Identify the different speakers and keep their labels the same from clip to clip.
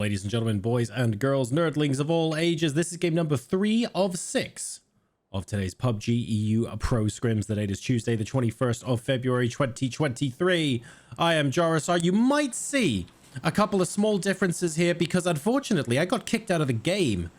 Speaker 1: Ladies and gentlemen, boys and girls, nerdlings of all ages, this is game number 3 of 6 of today's PUBG EU Pro Scrims. The date is Tuesday, the 21st of February, 2023. I am Jarasar. You might see a couple of small differences here because unfortunately I got kicked out of the game.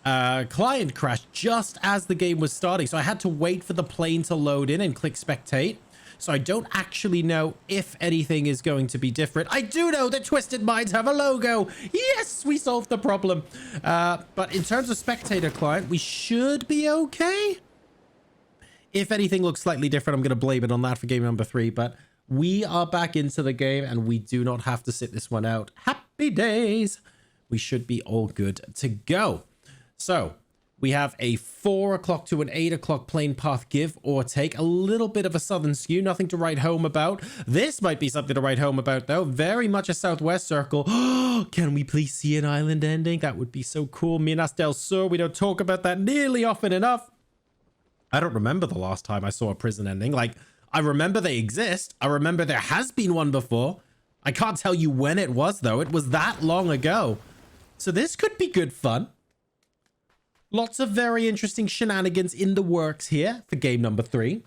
Speaker 1: Client crashed just as the game was starting, so I had to wait for the plane to load in and click spectate. So I don't actually know if anything is going to be different. I do know that Twisted Minds have a logo. Yes, we solved the problem. But in terms of spectator client, we should be okay. If anything looks slightly different, I'm going to blame it on that for game number 3. But we are back into the game and we do not have to sit this one out. Happy days. We should be all good to go. So we have a 4 o'clock to an 8 o'clock plane path, give or take. A little bit of a southern skew, nothing to write home about. This might be something to write home about, though. Very much a southwest circle. Can we please see an island ending? That would be so cool. Minas del Sur, we don't talk about that nearly often enough. I don't remember the last time I saw a prison ending. Like, I remember they exist. I remember there has been one before. I can't tell you when it was, though. It was that long ago. So this could be good fun. Lots of very interesting shenanigans in the works here for game number 3.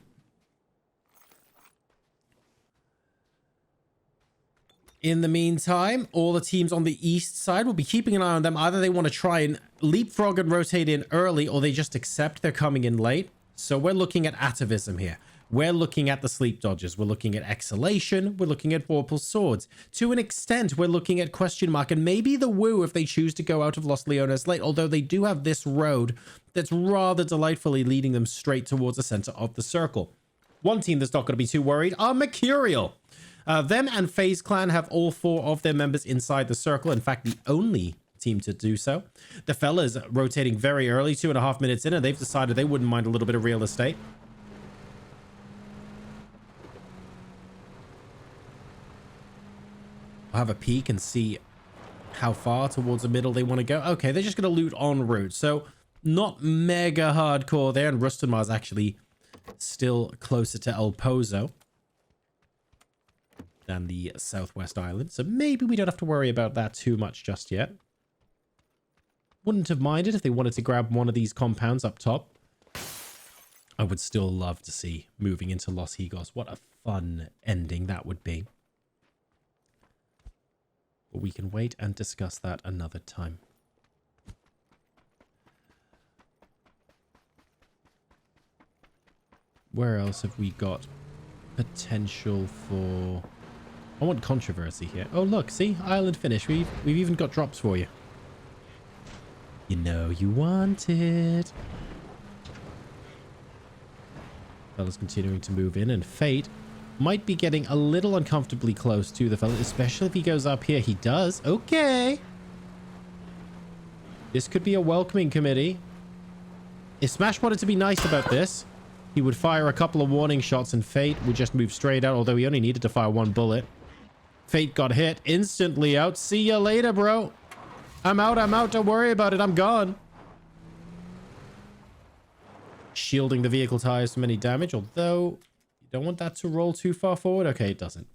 Speaker 1: In the meantime, all the teams on the east side will be keeping an eye on them. Either they want to try and leapfrog and rotate in early, or they just accept they're coming in late. So we're looking at Atavism here. We're looking at the SleepDodgers. We're looking at EXhalatioN. We're looking at Vorpal Swords. To an extent, we're looking at Question Mark and maybe the Woo if they choose to go out of Los Leones late, although they do have this road that's rather delightfully leading them straight towards the center of the circle. One team that's not going to be too worried are Mercurial. Them and FaZe Clan have all 4 of their members inside the circle. In fact, the only team to do so. The fellas rotating very early, 2.5 minutes in, and they've decided they wouldn't mind a little bit of real estate. I'll have a peek and see how far towards the middle they want to go. Okay, they're just going to loot en route. So not mega hardcore there. And Rustenmar is actually still closer to El Pozo than the Southwest Island. So maybe we don't have to worry about that too much just yet. Wouldn't have minded if they wanted to grab one of these compounds up top. I would still love to see moving into Los Higos. What a fun ending that would be. But we can wait and discuss that another time. Where else have we got potential for... I want controversy here. Oh, look, see? Island finish. We've even got drops for you. You know you want it. Fella's continuing to move in, and Fate might be getting a little uncomfortably close to the fella, especially if he goes up here. He does. Okay. This could be a welcoming committee. If Smash wanted to be nice about this, he would fire a couple of warning shots and Fate would just move straight out, although he only needed to fire 1 bullet. Fate got hit instantly out. See ya later, bro. I'm out. Don't worry about it. I'm gone. Shielding the vehicle tires from any damage, although... Don't want that to roll too far forward. Okay, it doesn't.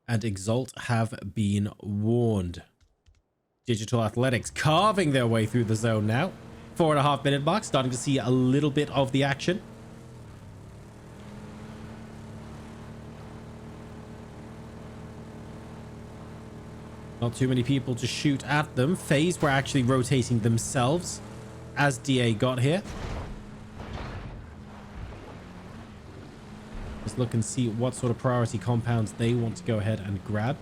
Speaker 1: And Exalt have been warned. Digital Athletics carving their way through the zone now. 4.5 minute mark. Starting to see a little bit of the action. Not too many people to shoot at them. FaZe were actually rotating themselves as DA got here. Let's look and see what sort of priority compounds they want to go ahead and grab.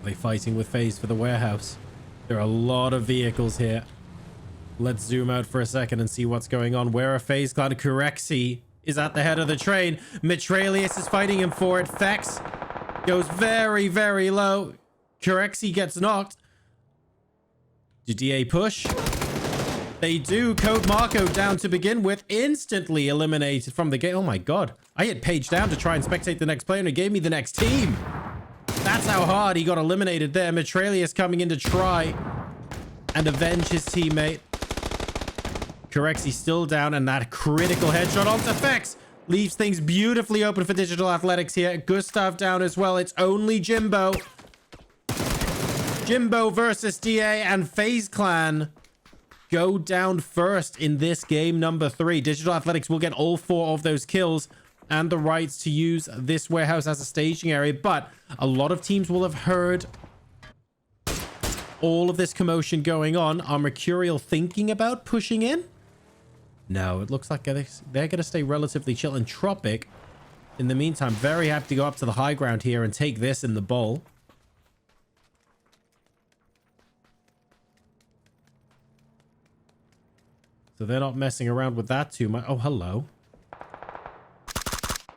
Speaker 1: Are they fighting with FaZe for the warehouse? There are a lot of vehicles here. Let's zoom out for a second and see what's going on. Where are FaZe Clan? Kurexi is at the head of the train. Mitralius is fighting him for it. Fex goes very, very low. Kurexi gets knocked. Do DA push? They do. Code Marco down to begin with. Instantly eliminated from the game. Oh my god. I hit page down to try and spectate the next player and it gave me the next team. That's how hard he got eliminated there. Mitralius coming in to try and avenge his teammate. Corexy still down, and that critical headshot onto Fex leaves things beautifully open for Digital Athletics here. Gustav down as well. It's only Jimbo. Jimbo versus DA, and FaZe Clan go down first in this game number 3. Digital Athletics will get all 4 of those kills and the rights to use this warehouse as a staging area, but a lot of teams will have heard all of this commotion going on. Are Mercurial thinking about pushing in? No, it looks like they're going to stay relatively chill. Entropiq, in the meantime, very happy to go up to the high ground here and take this in the bowl. So they're not messing around with that too much. Oh, hello.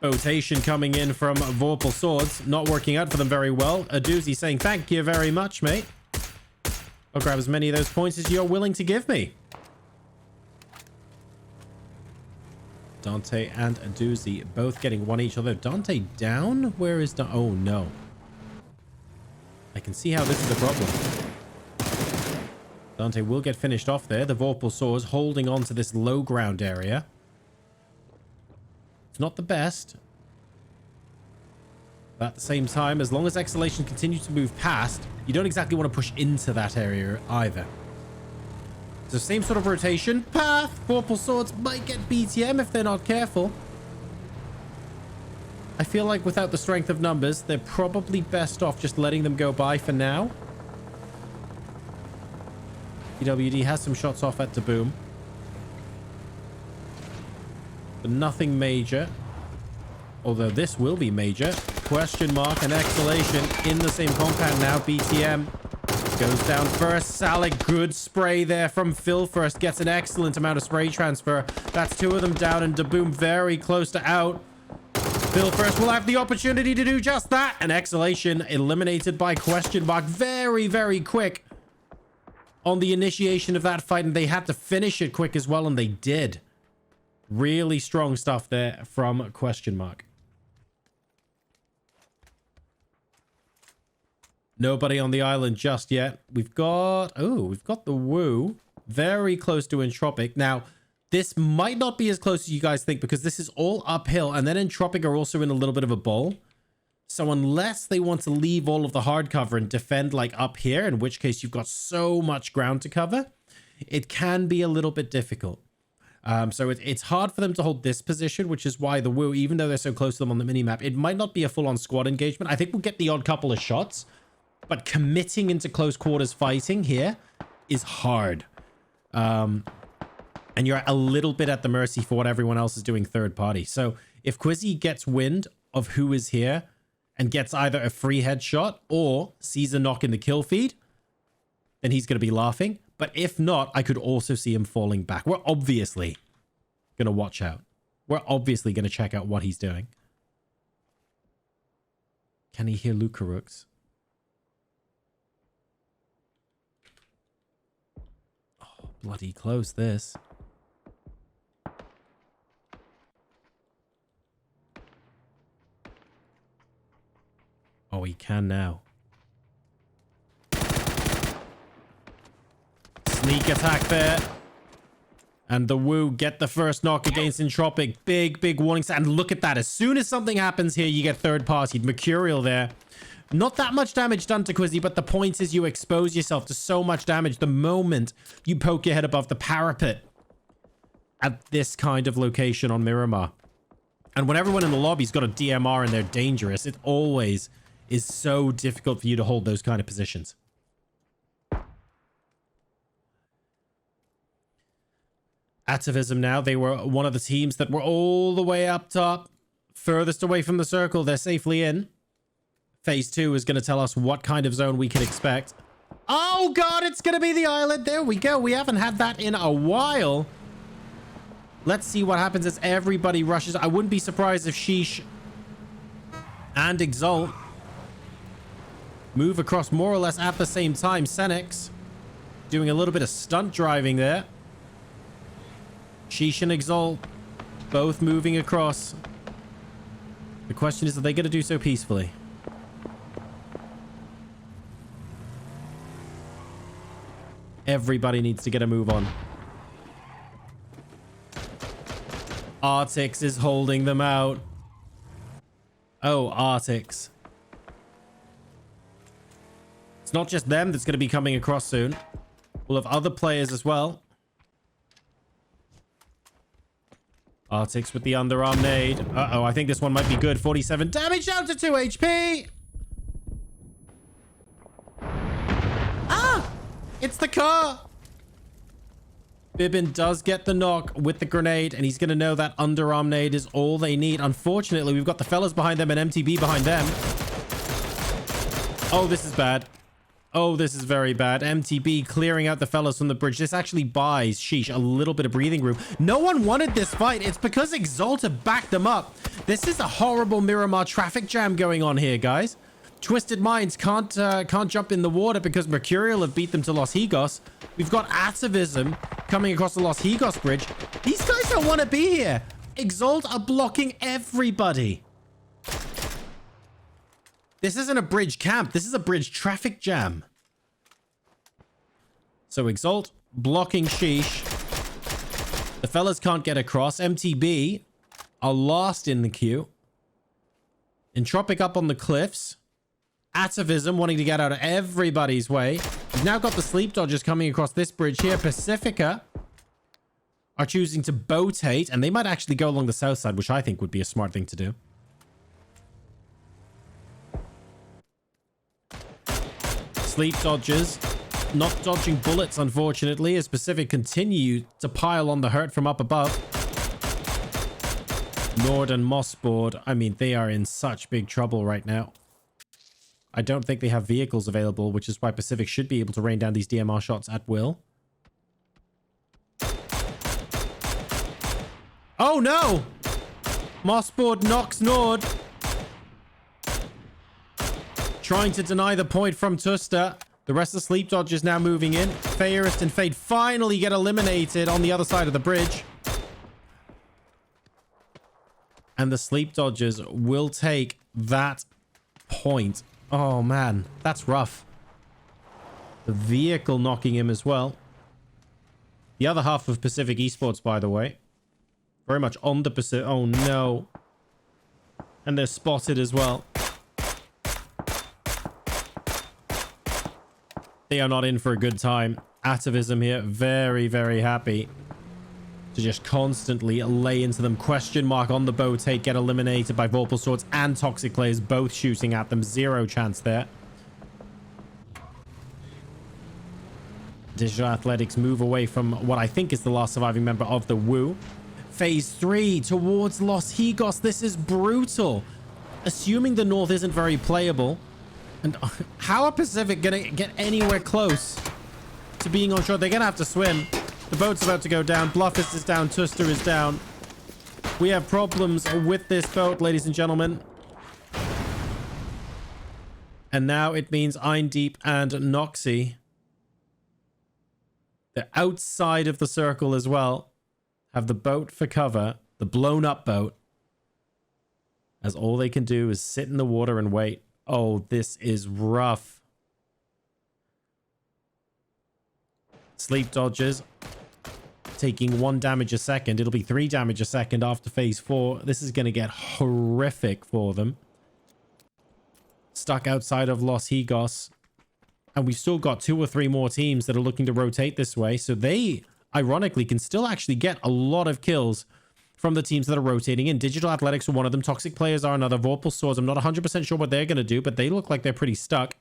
Speaker 1: Rotation coming in from Vorpal Swords. Not working out for them very well. A doozy saying, thank you very much, mate. I'll grab as many of those points as you're willing to give me. Dante and a doozy both getting one each. Although Dante down? Where is Dante? Oh, no. I can see how this is a problem. Dante will get finished off there. The Vorpal Swords holding on to this low ground area. It's not the best. But at the same time, as long as EXHALATioN continues to move past, you don't exactly want to push into that area either. So same sort of rotation. Path. Vorpal Swords might get BTM if they're not careful. I feel like without the strength of numbers, they're probably best off just letting them go by for now. PWD has some shots off at Daboom. But nothing major. Although this will be major. Question mark and EXHALATioN in the same compound now. BTM goes down first. Salic, good spray there from Phil first. Gets an excellent amount of spray transfer. That's 2 of them down, and Daboom very close to out. Phil first will have the opportunity to do just that. And EXHALATioN eliminated by question mark. Very, very quick on the initiation of that fight, and they had to finish it quick as well, and they did. Really strong stuff there from question mark. Nobody on the island just yet. We've got the Woo very close to Entropiq. Now, this might not be as close as you guys think because this is all uphill, and then Entropiq are also in a little bit of a bowl. So unless they want to leave all of the hard cover and defend like up here, in which case you've got so much ground to cover, it can be a little bit difficult. So it's hard for them to hold this position, which is why the Woo, even though they're so close to them on the minimap, it might not be a full-on squad engagement. I think we'll get the odd couple of shots, but committing into close quarters fighting here is hard. And you're a little bit at the mercy for what everyone else is doing third party. So if Quizzy gets wind of who is here and gets either a free headshot or sees a knock in the kill feed, then he's going to be laughing. But if not, I could also see him falling back. We're obviously going to watch out. We're obviously going to check out what he's doing. Can he hear Lucarux? Oh, bloody close this. Oh, he can now. Sneak attack there. And the Woo get the first knock against Entropiq. Big, big warnings. And look at that. As soon as something happens here, you get third party. Mercurial there. Not that much damage done to Quizzy, but the point is you expose yourself to so much damage the moment you poke your head above the parapet at this kind of location on Miramar. And when everyone in the lobby's got a DMR and they're dangerous, it always is so difficult for you to hold those kind of positions. Atavism now, they were one of the teams that were all the way up top, furthest away from the circle. They're safely in. Phase 2 is going to tell us what kind of zone we can expect. Oh god, it's going to be the island. There we go. We haven't had that in a while. Let's see what happens as everybody rushes. I wouldn't be surprised if SHEESH and Exalt move across more or less at the same time. Senix doing a little bit of stunt driving there. SHEESH and Exalt both moving across. The question is, are they going to do so peacefully? Everybody needs to get a move on. Artix is holding them out. Oh, Artix. It's not just them that's going to be coming across soon. We'll have other players as well. Artix with the underarm nade. Uh-oh, I think this one might be good. 47 damage down to 2 HP. Ah! It's the car. Bibbin does get the knock with the grenade, and he's going to know that underarm nade is all they need. Unfortunately, we've got the fellas behind them and MTB behind them. Oh, this is bad. Oh, this is very bad. MTB clearing out the fellas from the bridge. This actually buys SHEESH a little bit of breathing room. No one wanted this fight. It's because Exalt have backed them up. This is a horrible Miramar traffic jam going on here, guys. Twisted Minds can't jump in the water because Mercurial have beat them to Los Higos. We've got Atavism coming across the Los Higos bridge. These guys don't want to be here. Exalt are blocking everybody. This isn't a bridge camp. This is a bridge traffic jam. So Exalt blocking SHEESH. The fellas can't get across. MTB are lost in the queue. Entropiq up on the cliffs. Atavism wanting to get out of everybody's way. We've now got the SleepDodgers coming across this bridge here. Pacifica are choosing to boatate, and they might actually go along the south side, which I think would be a smart thing to do. SleepDodgers not dodging bullets, unfortunately, as Pacific continue to pile on the hurt from up above. Nord and Mossboard, I mean, they are in such big trouble right now. I don't think they have vehicles available, which is why Pacific should be able to rain down these DMR shots at will. Oh no! Mossboard knocks Nord. Trying to deny the point from Tusta. The rest of SleepDodgers now moving in. Fairest and Fade finally get eliminated on the other side of the bridge. And the SleepDodgers will take that point. Oh, man. That's rough. The vehicle knocking him as well. The other half of PCIFIC Esports, by the way. Very much on the Pacific. Oh, no. And they're spotted as well. They are not in for a good time. Atavism here, very, very happy to just constantly lay into them. Question mark on the boatate, get eliminated by Vorpal Swords and Toxic players, both shooting at them. Zero chance there. Digital Athletics move away from what I think is the last surviving member of the Wu. Phase 3 towards Los Higos. This is brutal. Assuming the north isn't very playable. And how are Pacific gonna get anywhere close to being on shore? They're gonna have to swim. The boat's about to go down. Bluffist is down. Tuster is down. We have problems with this boat, ladies and gentlemen. And now it means Eindeep and Noxy. They're outside of the circle as well. Have the boat for cover. The blown up boat. As all they can do is sit in the water and wait. Oh, this is rough. SleepDodgers taking 1 damage a second. It'll be 3 damage a second after phase 4. This is going to get horrific for them. Stuck outside of Los Higos. And we've still got 2 or 3 more teams that are looking to rotate this way. So they, ironically, can still actually get a lot of kills from the teams that are rotating in. Digital Athletics are one of them. Toxic players are another. Vorpal Swords, I'm not 100% sure what they're going to do, but they look like they're pretty stuck.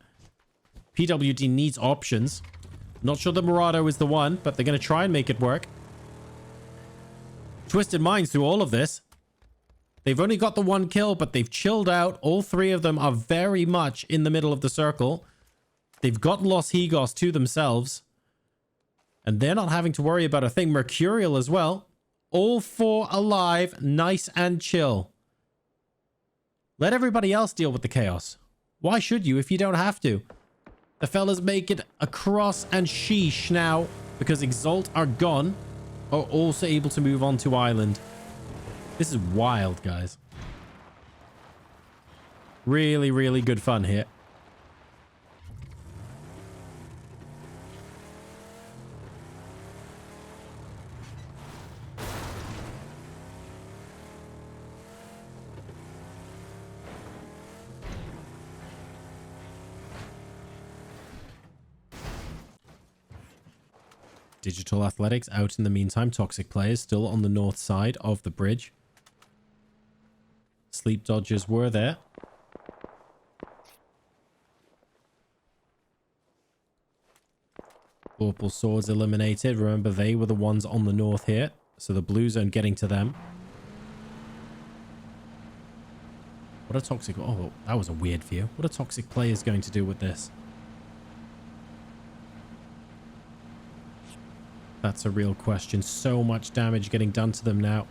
Speaker 1: PWD needs options. Not sure the Murado is the one, but they're going to try and make it work. Twisted Minds through all of this. They've only got the 1 kill, but they've chilled out. All 3 of them are very much in the middle of the circle. They've got Los Higos to themselves. And they're not having to worry about a thing. Mercurial as well. All 4 alive, nice and chill. Let everybody else deal with the chaos. Why should you if you don't have to? The fellas make it across, and SHEESH now, because Exalt are gone, are also able to move on to Island. This is wild, guys. Really, really good fun here. Digital Athletics out in the meantime. Toxic players still on the north side of the bridge. SleepDodgers were there. Vorpal Swords eliminated. Remember, they were the ones on the north here. So the blue zone getting to them. What a toxic... Oh, that was a weird view. What a toxic player is going to do with this? That's a real question. So much damage getting done to them now.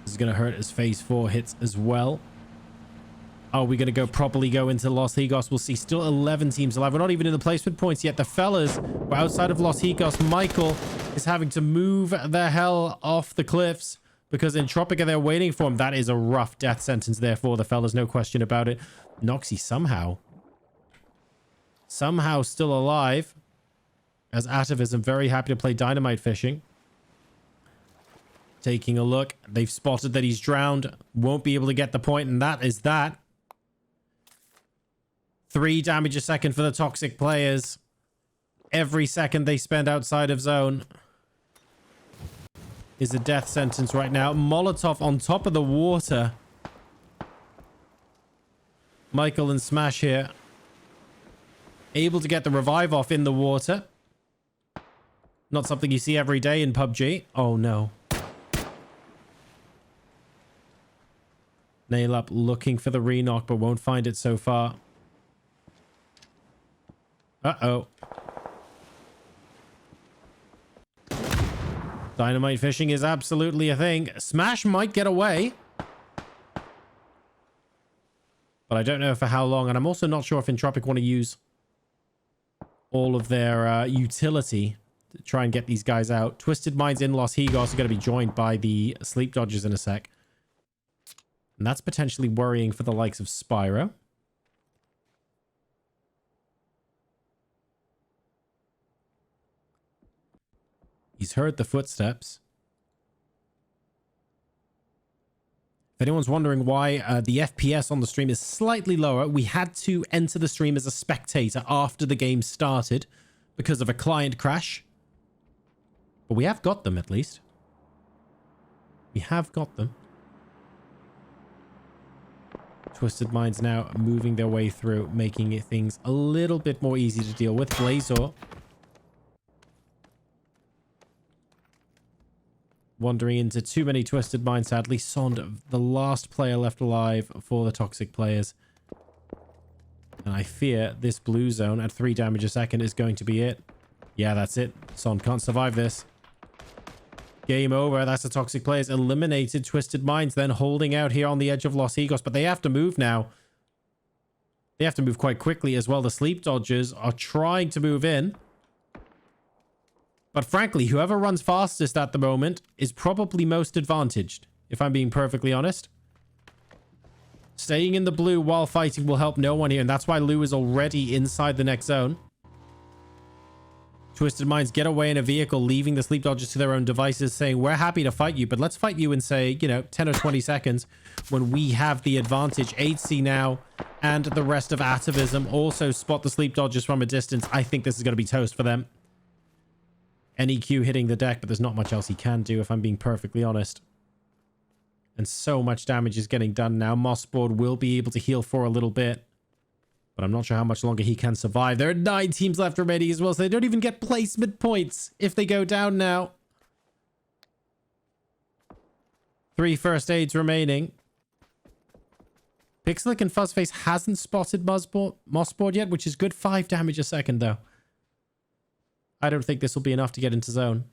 Speaker 1: This is going to hurt as phase 4 hits as well. Are we going to properly go into Los Higos? We'll see. Still 11 teams alive. We're not even in the placement points yet. The fellas were outside of Los Higos. Michael is having to move the hell off the cliffs because Entropiq are there waiting for him. That is a rough death sentence there for the fellas. No question about it. Noxy somehow still alive. As Atavism, very happy to play dynamite fishing. Taking a look. They've spotted that he's drowned. Won't be able to get the point, and that is that. 3 damage a second for the toxic players. Every second they spend outside of zone is a death sentence right now. Molotov on top of the water. Michael and Smash here. Able to get the revive off in the water. Not something you see every day in PUBG. Oh no. Nail up looking for the re-knock, but won't find it so far. Uh-oh. Dynamite fishing is absolutely a thing. Smash might get away. But I don't know for how long. And I'm also not sure if Entropiq want to use all of their utility to try and get these guys out. Twisted Minds in Los Higos are going to be joined by the SleepDodgers in a sec. And that's potentially worrying for the likes of Spyro. He's heard the footsteps. If anyone's wondering why the FPS on the stream is slightly lower, we had to enter the stream as a spectator after the game started because of a client crash. But we have got them at least. We have got them. Twisted Minds now moving their way through, making things a little bit more easy to deal with. Blazor wandering into too many Twisted Minds, sadly. Sond, the last player left alive for the toxic players. And I fear this blue zone at 3 damage a second is going to be it. Yeah, that's it. Sond can't survive this. Game over. That's the toxic players eliminated. Twisted Minds then holding out here on the edge of Los Higos, but they have to move now. They have to move quite quickly as well. The SleepDodgers are trying to move in. But frankly, whoever runs fastest at the moment is probably most advantaged, if I'm being perfectly honest. Staying in the blue while fighting will help no one here, and that's why Lou is already inside the next zone. Twisted Minds get away in a vehicle, leaving the SleepDodgers to their own devices, saying, we're happy to fight you, but let's fight you in, say, 10 or 20 seconds when we have the advantage. HC now and the rest of Atavism also spot the SleepDodgers from a distance. I think this is going to be toast for them. NEQ hitting the deck, but there's not much else he can do, if I'm being perfectly honest. And so much damage is getting done now. Mossboard will be able to heal for a little bit, but I'm not sure how much longer he can survive. There are 9 teams left remaining as well, so they don't even get placement points if they go down now. 3 first aids remaining. Pixelic and Fuzzface hasn't spotted Mossboard yet, which is good. 5 damage a second, though. I don't think this will be enough to get into zone.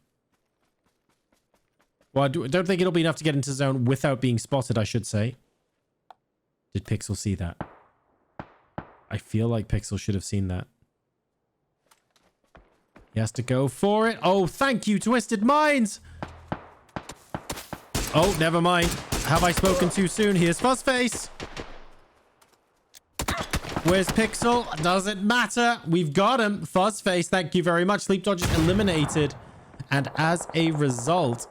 Speaker 1: Well, I don't think it'll be enough to get into zone without being spotted, I should say. Did Pixel see that? I feel like Pixel should have seen that. He has to go for it. Oh, thank you, Twisted Minds! Oh, never mind. Have I spoken too soon? Here's Fuzzface. Where's Pixel? Doesn't matter. We've got him. Fuzzface, thank you very much. SleepDodgers eliminated. And as a result,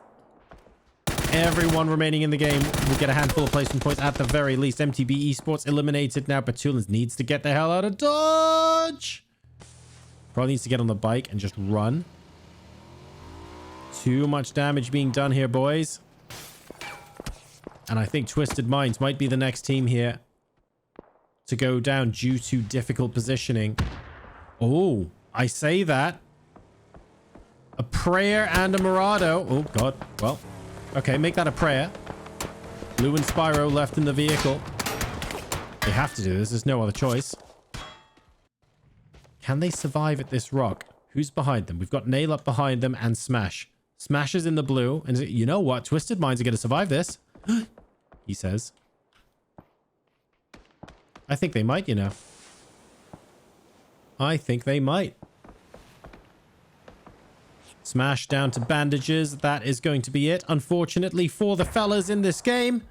Speaker 1: everyone remaining in the game will get a handful of placement points at the very least. MTB Esports eliminated now. Petulans needs to get the hell out of Dodge. Probably needs to get on the bike and just run. Too much damage being done here, boys. And I think Twisted Minds might be the next team here to go down due to difficult positioning. Oh, I say that. A prayer and a Murado. Oh, God. Well, okay, make that a prayer. Blue and Spyro left in the vehicle. They have to do this. There's no other choice. Can they survive at this rock? Who's behind them? We've got Nail up behind them and Smash. Smash is in the blue. And you know what? Twisted Minds are going to survive this. He says. I think they might, you know. I think they might. Smash down to bandages. That is going to be it, unfortunately, for the fellas in this game.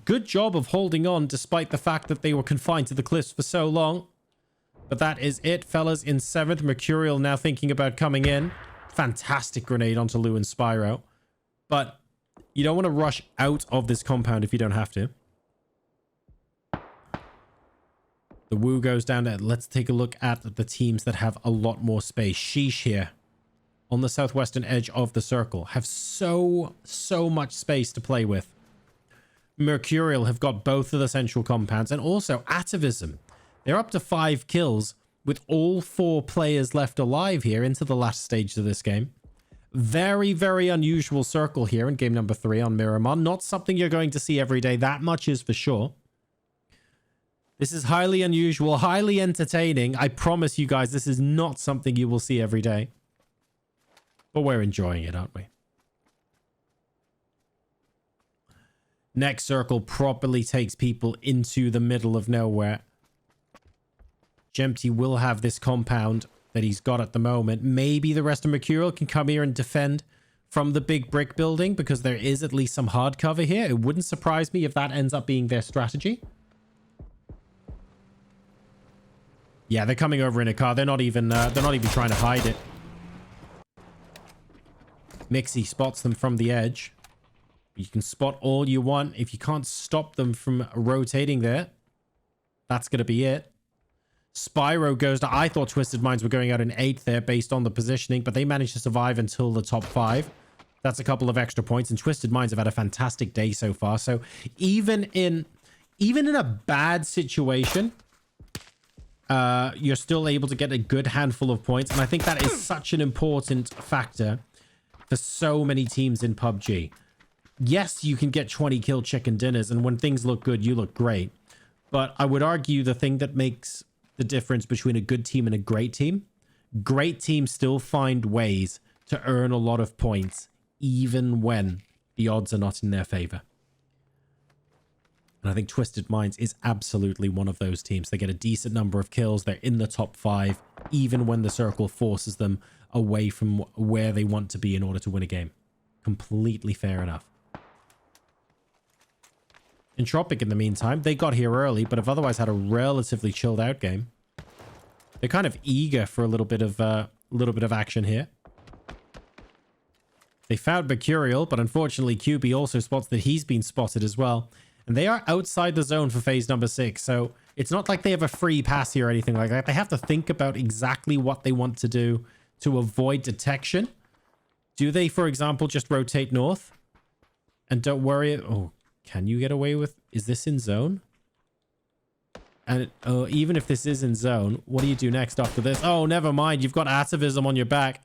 Speaker 1: Good job of holding on despite the fact that they were confined to the cliffs for so long. But that is it, fellas, in 7th. Mercurial now thinking about coming in. Fantastic grenade onto Lou and Spyro. But you don't want to rush out of this compound if you don't have to. The Woo goes down there. Let's take a look at the teams that have a lot more space. Sheesh here on the southwestern edge of the circle have so much space to play with. Mercurial have got both of the central compounds, and also Atavism. They're up to 5 kills with all 4 players left alive here into the last stage of this game. Very, very unusual circle here in game number 3 on Miramon. Not something you're going to see every day. That much is for sure. This is highly unusual, highly entertaining. I promise you guys, this is not something you will see every day. But we're enjoying it, aren't we? Next circle properly takes people into the middle of nowhere. Jempty will have this compound that he's got at the moment. Maybe the rest of Mercurial can come here and defend from the big brick building because there is at least some hard cover here. It wouldn't surprise me if that ends up being their strategy. Yeah, they're coming over in a car. They're not even trying to hide it. Mixie spots them from the edge. You can spot all you want. If you can't stop them from rotating there, that's going to be it. Spyro goes to... I thought Twisted Minds were going out in 8th there based on the positioning, but they managed to survive until the top 5. That's a couple of extra points, and Twisted Minds have had a fantastic day so far. So even in a bad situation, you're still able to get a good handful of points, and I think that is such an important factor for so many teams in PUBG. Yes, you can get 20 kill chicken dinners, and when things look good, you look great. But I would argue the thing that makes the difference between a good team and a great teams still find ways to earn a lot of points, even when the odds are not in their favor. And I think Twisted Minds is absolutely one of those teams. They get a decent number of kills. They're in the top 5, even when the circle forces them away from where they want to be in order to win a game. Completely fair enough. Entropiq, in the meantime, they got here early, but have otherwise had a relatively chilled out game. They're kind of eager for a little bit of action here. They found Mercurial, but unfortunately QB also spots that he's been spotted as well. And they are outside the zone for phase number 6, so it's not like they have a free pass here or anything like that. They have to think about exactly what they want to do to avoid detection. Do they, for example, just rotate north? And don't worry... Oh, can you get away with... Is this in zone? And even if this is in zone, what do you do next after this? Oh, never mind. You've got Atavism on your back.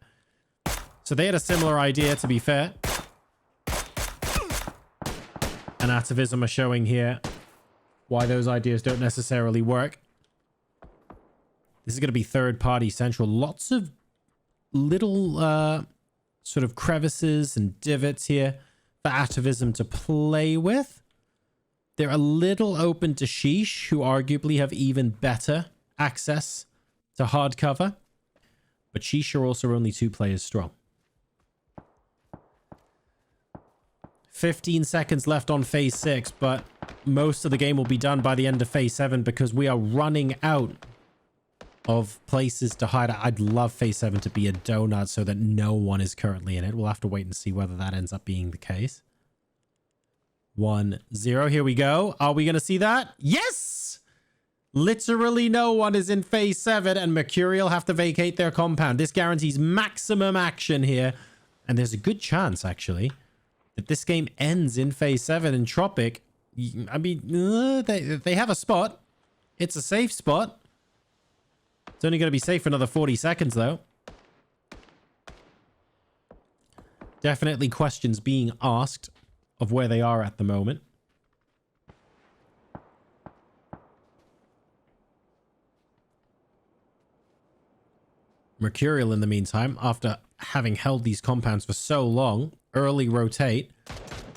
Speaker 1: So they had a similar idea, to be fair. And Atavism are showing here why those ideas don't necessarily work. This is going to be third-party central. Lots of little sort of crevices and divots here for Atavism to play with. They're a little open to SHEESH, who arguably have even better access to hard cover. But SHEESH are also only 2 players strong. 15 seconds left on phase 6, but most of the game will be done by the end of phase 7 because we are running out of places to hide. I'd love phase 7 to be a donut so that no one is currently in it. We'll have to wait and see whether that ends up being the case. 1-0. Here we go. Are we going to see that? Yes! Literally no one is in phase 7 and Mercurial have to vacate their compound. This guarantees maximum action here And there's a good chance, actually, that this game ends in Phase 7. Entropiq, I mean, they have a spot. It's a safe spot. It's only going to be safe for another 40 seconds, though. Definitely questions being asked of where they are at the moment. Mercurial, in the meantime, after having held these compounds for so long, early rotate.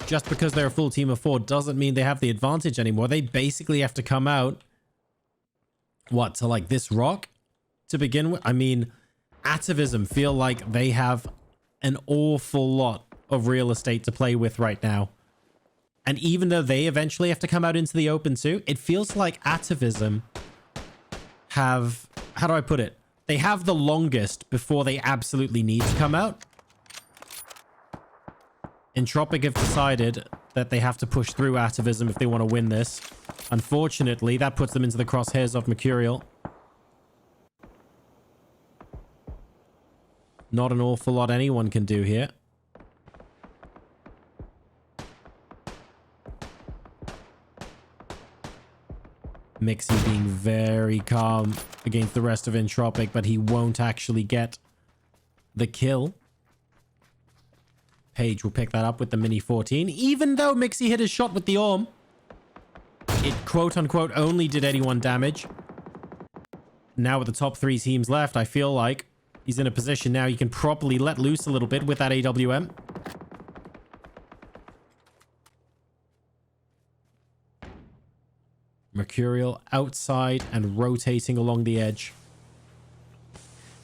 Speaker 1: Just because they're a full team of 4 doesn't mean they have the advantage anymore. They basically have to come out, what, to like this rock to begin with? I mean, Atavism feel like they have an awful lot of real estate to play with right now. And even though they eventually have to come out into the open too, it feels like Atavism have, how do I put it? They have the longest before they absolutely need to come out. Entropiq have decided that they have to push through Atavism if they want to win this. Unfortunately, that puts them into the crosshairs of Mercurial. Not an awful lot anyone can do here. Mixie being very calm against the rest of Entropiq, but he won't actually get the kill. Page will pick that up with the Mini 14. Even though Mixie hit his shot with the Orm, it quote-unquote only did 81 damage. Now with the top 3 teams left, I feel like he's in a position now he can properly let loose a little bit with that AWM. Mercurial outside and rotating along the edge.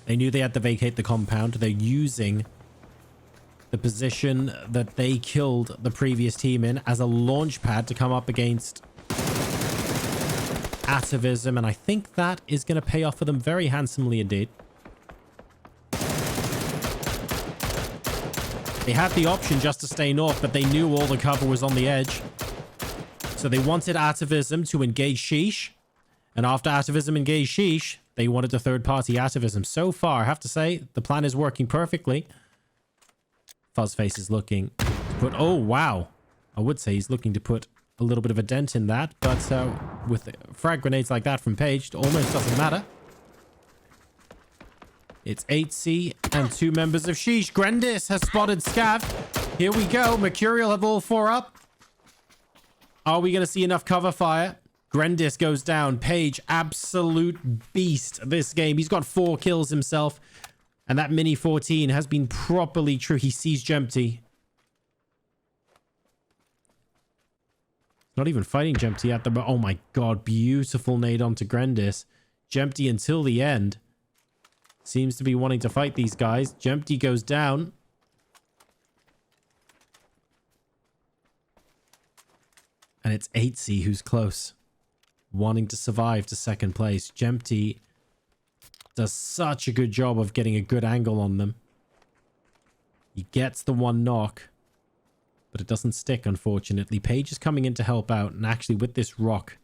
Speaker 1: They knew they had to vacate the compound. They're using the position that they killed the previous team in as a launch pad to come up against Atavism, and I think that is going to pay off for them very handsomely indeed. They had the option just to stay north, but they knew all the cover was on the edge. So they wanted Atavism to engage SHEESH. And after Atavism engaged SHEESH, they wanted a third-party Atavism. So far, I have to say, the plan is working perfectly. Fuzzface is looking to put... Oh, wow. I would say he's looking to put a little bit of a dent in that. But with frag grenades like that from Page, it almost doesn't matter. It's 8C and 2 members of SHEESH. Grendis has spotted Scav. Here we go. Mercurial have all 4 up. Are we going to see enough cover fire? Grendis goes down. Page, absolute beast this game. He's got 4 kills himself. And that Mini 14 has been properly true. He sees Jempty. Not even fighting Jempty at the... Oh my god, beautiful nade onto Grendis. Jempty until the end seems to be wanting to fight these guys. Jempty goes down. And it's 8C who's close. Wanting to survive to second place. Jempty does such a good job of getting a good angle on them. He gets the 1 knock. But it doesn't stick, unfortunately. Page is coming in to help out. And actually, with this rock,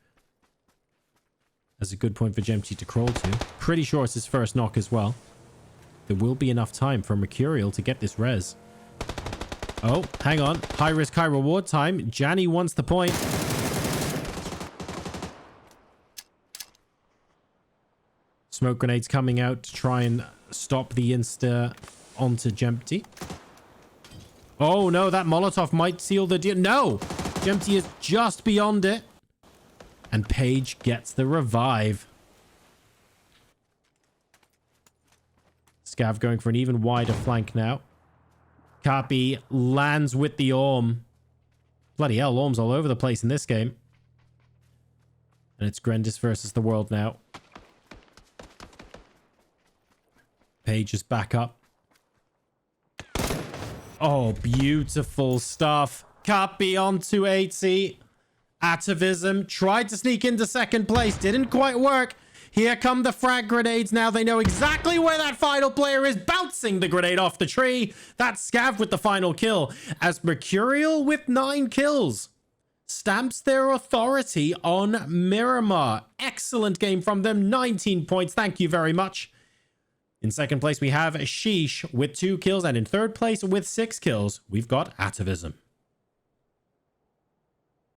Speaker 1: that's a good point for Jempty to crawl to. Pretty sure it's his first knock as well. There will be enough time for Mercurial to get this res. Oh, hang on. High risk, high reward time. Janny wants the point. Smoke grenades coming out to try and stop the insta onto Jempty. Oh no, that Molotov might seal the deal. No! Jempty is just beyond it. And Page gets the revive. Scav going for an even wider flank now. Copy lands with the Orm. Bloody hell, Orm's all over the place in this game. And it's Grendis versus the world now. Page is back up. Oh, beautiful stuff. Copy onto 8C. Atavism tried to sneak into second place. Didn't quite work. Here come the frag grenades. Now they know exactly where that final player is. Bouncing the grenade off the tree. That's Scav with the final kill. As Mercurial with 9 kills stamps their authority on Miramar. Excellent game from them. 19 points. Thank you very much. In second place, we have SHEESH with 2 kills. And in third place with 6 kills, we've got Atavism.